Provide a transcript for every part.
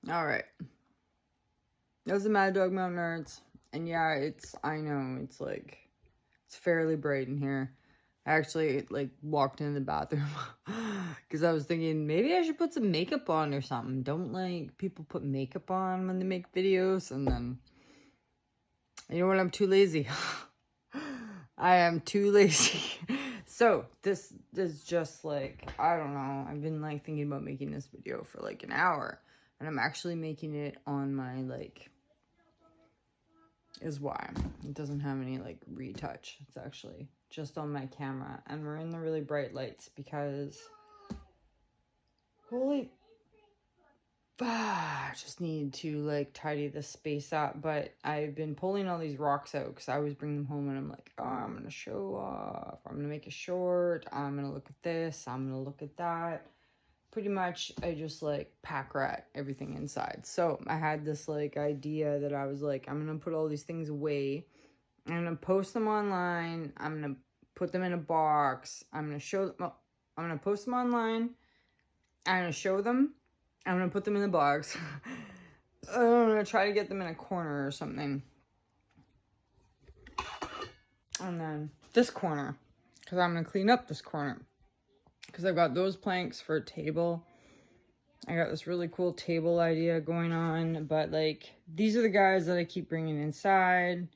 Alright. Those are Maddogmountainarts. And yeah, I know, it's fairly bright in here. I actually, walked into the bathroom because I was thinking maybe I should put some makeup on or something. Don't, people put makeup on when they make videos, and then, you know what, I'm too lazy. I am too lazy. So, this is just, I don't know, I've been, thinking about making this video for, an hour, and I'm actually making it on my, is why. It doesn't have any, retouch. It's actually just on my camera. And we're in the really bright lights because... Holy... I just need to, tidy this space up. But I've been pulling all these rocks out because I always bring them home and I'm like, oh, I'm going to show off. I'm going to make a short. I'm going to look at this. I'm going to look at that. Pretty much, I just, pack rat everything inside. So, I had this, idea that I was I'm going to put all these things away. I'm going to post them online. I'm going to put them in a box. I'm going to show them. Well, I'm going to post them online. I'm going to show them. I'm going to put them in the box. I'm going to try to get them in a corner or something. And then this corner. Because I'm going to clean up this corner. Because I've got those planks for a table. I got this really cool table idea going on. But, these are the guys that I keep bringing inside.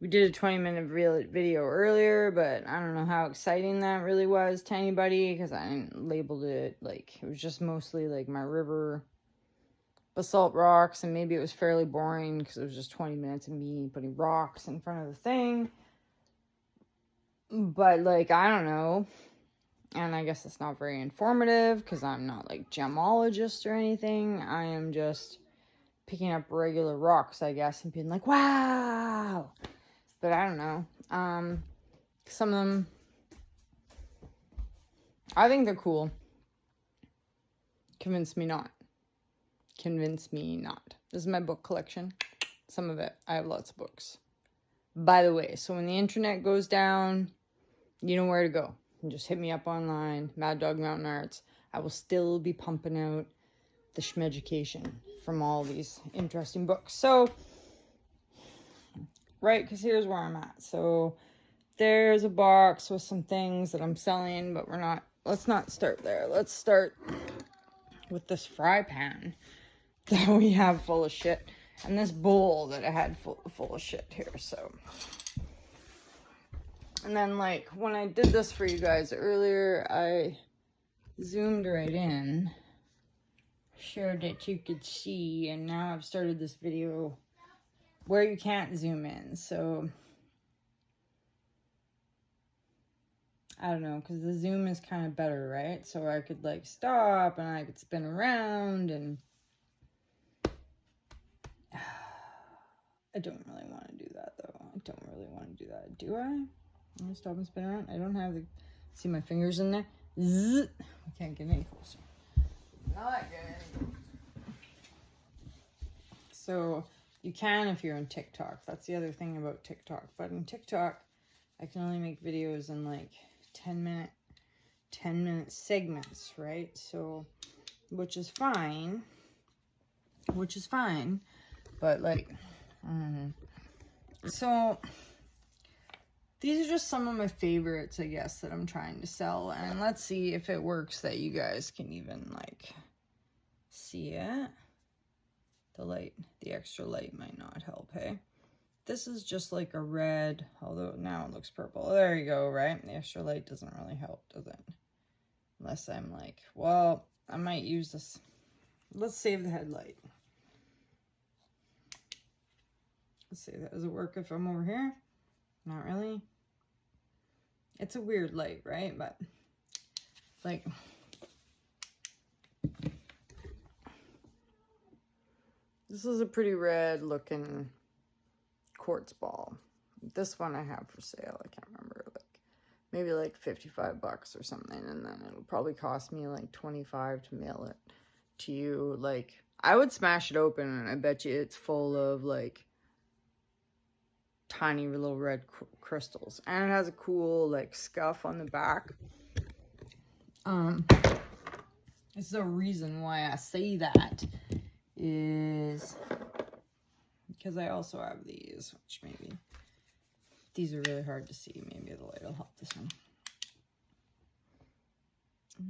We did a 20-minute video earlier, but I don't know how exciting that really was to anybody. Because I didn't label it, it was just mostly, my river basalt rocks. And maybe it was fairly boring because it was just 20 minutes of me putting rocks in front of the thing. But, I don't know. And I guess it's not very informative because I'm not gemologist or anything. I am just picking up regular rocks, I guess, and being like, wow. But I don't know. Some of them, I think they're cool. Convince me not. Convince me not. This is my book collection. Some of it. I have lots of books. By the way, so when the internet goes down, you know where to go. Just hit me up online, Maddogmountainarts. I will still be pumping out the schmeducation from all these interesting books. So, right, because here's where I'm at. So, there's a box with some things that I'm selling, but let's not start there. Let's start with this fry pan that we have full of shit. And this bowl that I had full of shit here, so... And then, when I did this for you guys earlier, I zoomed right in, showed that you could see, and now I've started this video where you can't zoom in, so, I don't know, because the zoom is kind of better, right? So I could, stop, and I could spin around, and I don't really want to do that, though. I don't really want to do that. Do I? I'm gonna stop and spin around. I don't have see my fingers in there. Zzz. I can't get any closer. Not good. So you can if you're on TikTok. That's the other thing about TikTok. But in TikTok, I can only make videos in 10 minute segments, right? So, which is fine. But so. These are just some of my favorites, I guess, that I'm trying to sell. And let's see if it works that you guys can even, see it. The extra light might not help, hey? This is just a red, although now it looks purple. There you go, right? The extra light doesn't really help, does it? Unless I'm well, I might use this. Let's save the headlight. Let's see, does it work if I'm over here? Not really. It's a weird light, right? But, this is a pretty red looking quartz ball. This one I have for sale. I can't remember. Maybe $55 or something. And then it'll probably cost me $25 to mail it to you. I would smash it open and I bet you it's full of tiny little red crystals, and it has a cool scuff on the back. It's the reason why I say that is, because I also have these, which maybe, these are really hard to see. Maybe the light will help this one.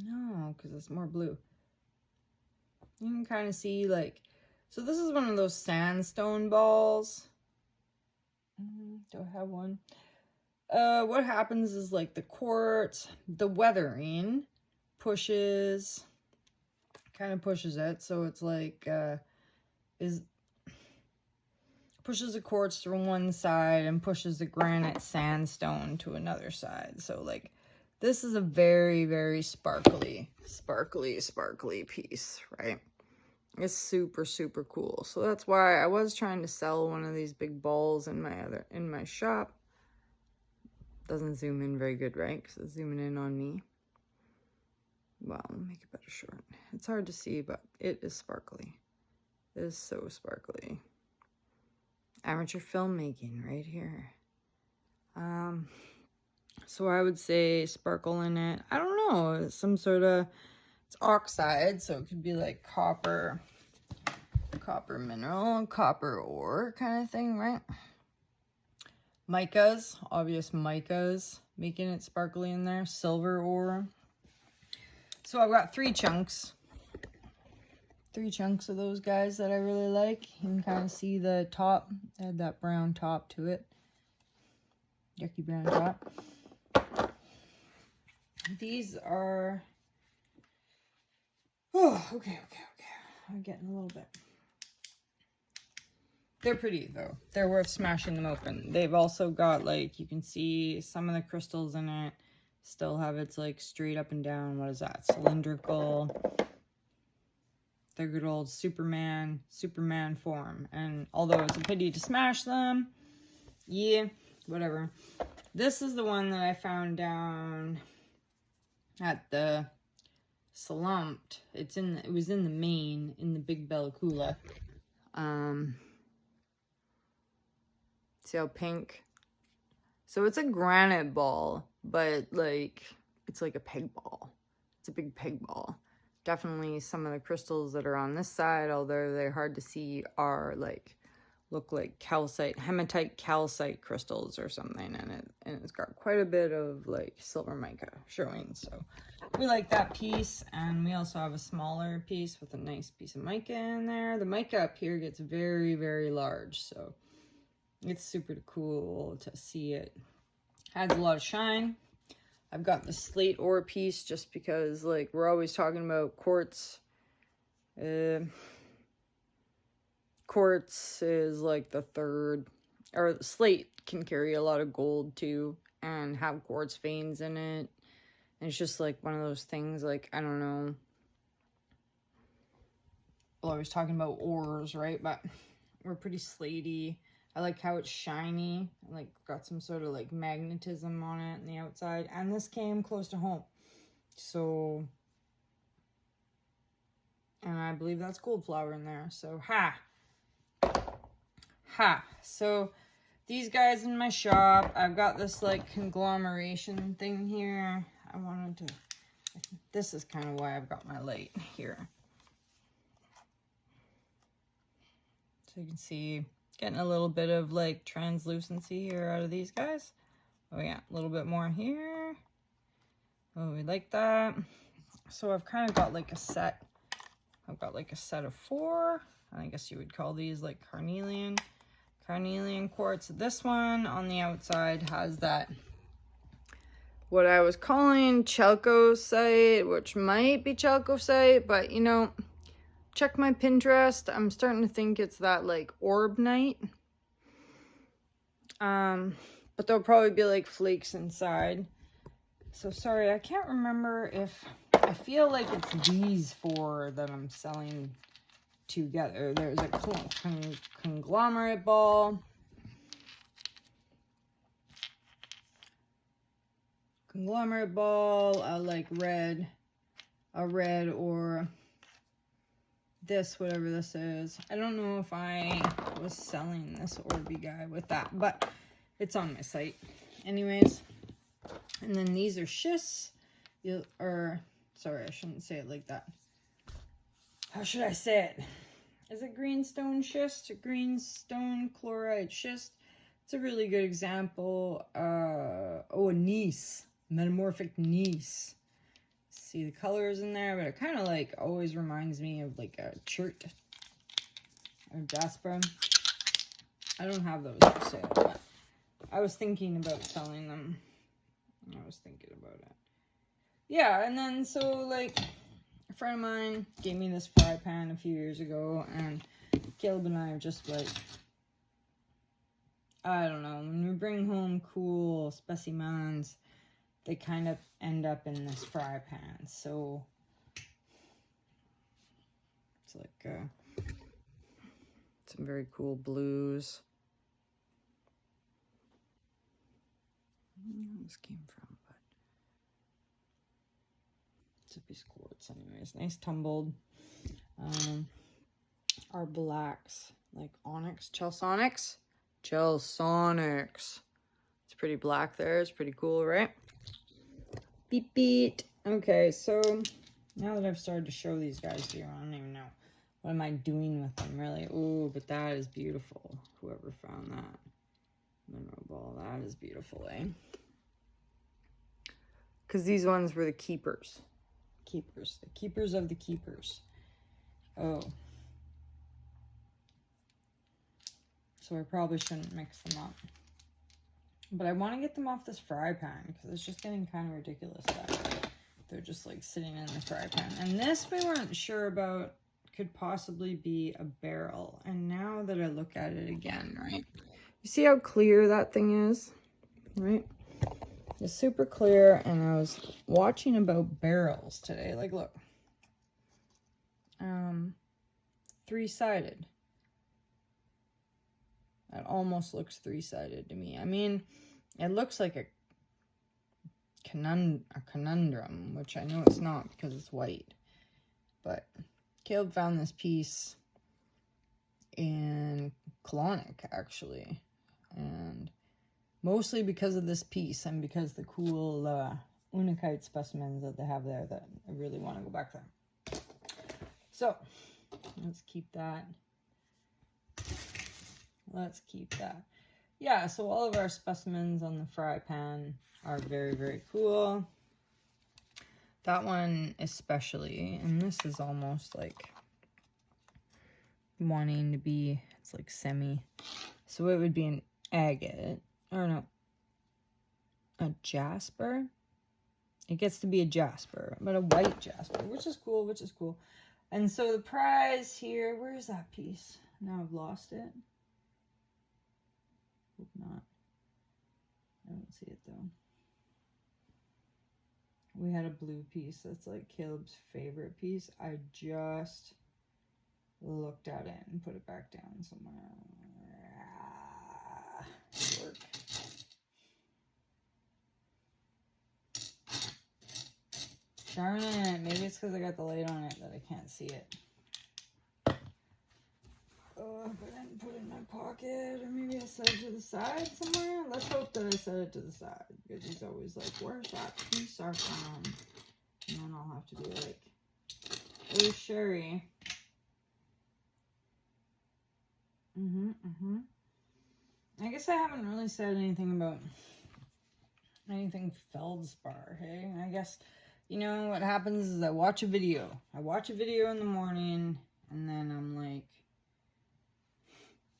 No, because it's more blue. You can kind of see like, so this is one of those sandstone balls. Do I have one? What happens is like the quartz, the weathering pushes, kind of pushes it. So it's like, pushes the quartz to one side and pushes the granite sandstone to another side. So like, this is a very, very sparkly piece, right? It's super, super cool. So that's why I was trying to sell one of these big balls in my shop. Doesn't zoom in very good, right? Because it's zooming in on me. Well, let me make it better short. It's hard to see, but it is sparkly. It is so sparkly. Amateur filmmaking right here. So I would say sparkle in it. I don't know. It's some sort of, it's oxide, so it could be like copper mineral, copper ore kind of thing, right? Micas, obvious micas, making it sparkly in there. Silver ore. So I've got three chunks of those guys that I really like. You can kind of see the top. It had that brown top to it. Yucky brown top. These are, oh, okay. I'm getting a little bit. They're pretty though. They're worth smashing them open. They've also got like, you can see some of the crystals in it still have its like straight up and down. What is that? Cylindrical. They're good old Superman form. And although it's a pity to smash them, yeah, whatever. This is the one that I found down at the Slumped. It was in the main, in the Big Bellacoola. See how pink? So it's a granite ball, but like, it's like a peg ball. It's a big peg ball. Definitely some of the crystals that are on this side, although they're hard to see, are like, look like calcite, hematite calcite crystals or something, and it's got quite a bit of like silver mica showing. So we like that piece, and we also have a smaller piece with a nice piece of mica in there. The mica up here gets very, very large, so it's super cool to see it. Adds a lot of shine. I've got the slate ore piece just because like we're always talking about quartz. Quartz is like the third, or slate can carry a lot of gold too and have quartz veins in it. And it's just like one of those things, like, I don't know. Well, I was talking about ores, right? But we're pretty slatey. I like how it's shiny. Like, got some sort of like magnetism on it on the outside. And this came close to home. So, and I believe that's gold flower in there. So, so these guys in my shop, I've got this like conglomeration thing here. I wanted to, this is kind of why I've got my light here. So you can see, getting a little bit of like translucency here out of these guys. Oh yeah, a little bit more here. Oh, we like that. So I've kind of got like a set. I've got like a set of 4. I guess you would call these like carnelian quartz. This one on the outside has that, what I was calling chalcocite, which might be chalcocite, but you know, check my Pinterest. I'm starting to think it's that like orbnite. But there'll probably be like flakes inside. So sorry, I can't remember if, I feel like it's these 4 that I'm selling together. There's a conglomerate ball. Like a red or this, whatever this is. I don't know if I was selling this Orby guy with that, but it's on my site. Anyways, and then these are schists. Sorry, I shouldn't say it like that. How should I say it? is it greenstone schist? Greenstone chloride schist. It's a really good example. Oh, a gneiss. Metamorphic gneiss. See the colors in there, but it kind of like always reminds me of like a chert or jasper. I don't have those for sale, but I was thinking about selling them. I was thinking about it. Yeah, and then so like a friend of mine gave me this fry pan a few years ago, and Caleb and I are just like, I don't know, when we bring home cool specimens, they kind of end up in this fry pan. So it's like some very cool blues. I don't know where this came from, but it's a piece of quartz anyways. Nice tumbled. Our blacks, like onyx, Chelsonics. Chelsonics. It's pretty black there. It's pretty cool, right? Beep beep. Okay, so now that I've started to show these guys to you, I don't even know. What am I doing with them, really? Ooh, but that is beautiful. Whoever found that. Mineral ball, that is beautiful, eh? Because these ones were the keepers. Keepers. The keepers of the keepers. Oh. So I probably shouldn't mix them up. But I want to get them off this fry pan because it's just getting kind of ridiculous that they're just like sitting in the fry pan. And this we weren't sure about could possibly be a barrel. And now that I look at it again, right? You see how clear that thing is, right? It's super clear, and I was watching about barrels today. Like, look. Three-sided. That almost looks three-sided to me. I mean, it looks like a conundrum, which I know it's not because it's white. But Caleb found this piece in Colonic, actually. And mostly because of this piece and because the cool unakite specimens that they have there that I really want to go back there. So, let's keep that. Let's keep that. Yeah, so all of our specimens on the fry pan are very, very cool. That one especially, and this is almost like wanting to be, it's like semi. So it would be an agate, or no, a jasper. It gets to be a jasper, but a white jasper, which is cool, which is cool. And so the prize here, where's that piece? Now I've lost it. Hope not. I don't see it though. We had a blue piece. That's like Caleb's favorite piece. I just looked at it and put it back down somewhere. Work. Darn it. Maybe it's because I got the light on it that I can't see it. But I didn't put it in my pocket, or maybe I set it to the side somewhere. Let's hope that I set it to the side, because he's always like, where's that piece I found? And then I'll have to be like, oh, Sherry. I guess I haven't really said anything about anything feldspar, hey? I guess, you know, what happens is I watch a video. I watch a video in the morning, and then I'm like,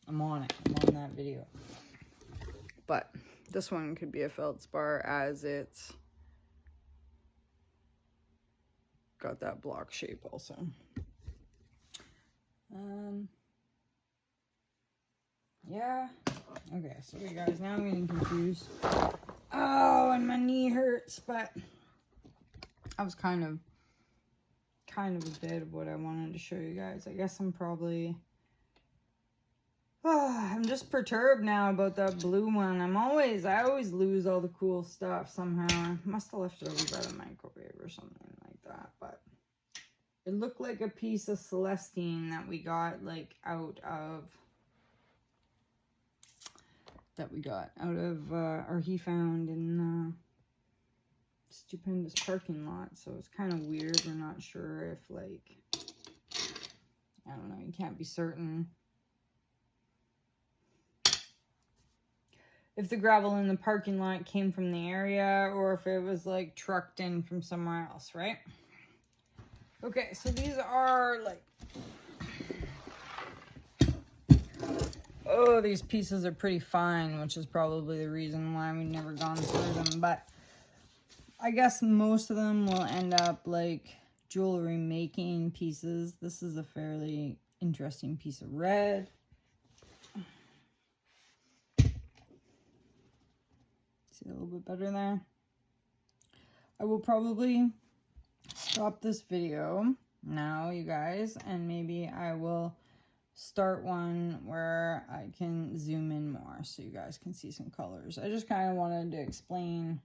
I'm on it. I'm on that video. But this one could be a feldspar as it's got that block shape also. Yeah. Okay, so you guys, now I'm getting confused. Oh, and my knee hurts, but that was kind of a bit of what I wanted to show you guys. I guess I'm probably... I'm just perturbed now about that blue one. I always lose all the cool stuff somehow. I must have left it over by the microwave or something like that, but it looked like a piece of Celestine that we got like out of or he found in Stupendous parking lot. So it's kind of weird. We're not sure if, like, I don't know, you can't be certain if the gravel in the parking lot came from the area or if it was like trucked in from somewhere else, right? Okay, so these are like, oh, these pieces are pretty fine, which is probably the reason why we've never gone through them, but I guess most of them will end up like jewelry making pieces. This is a fairly interesting piece of red. See a little bit better there? I will probably stop this video now, you guys, and maybe I will start one where I can zoom in more so you guys can see some colors. I just kind of wanted to explain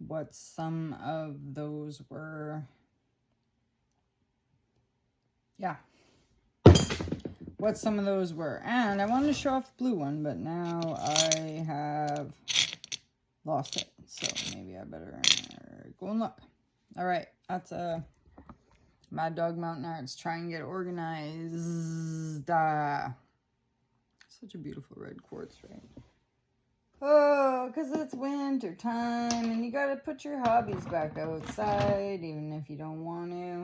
what some of those were. Yeah. What some of those were. And I wanted to show off the blue one, but now I have lost it. So maybe I better go and look. All right. That's a Maddogmountainarts. Try and get organized. Such a beautiful red quartz, right? Oh, because it's winter time and you got to put your hobbies back outside, even if you don't want to.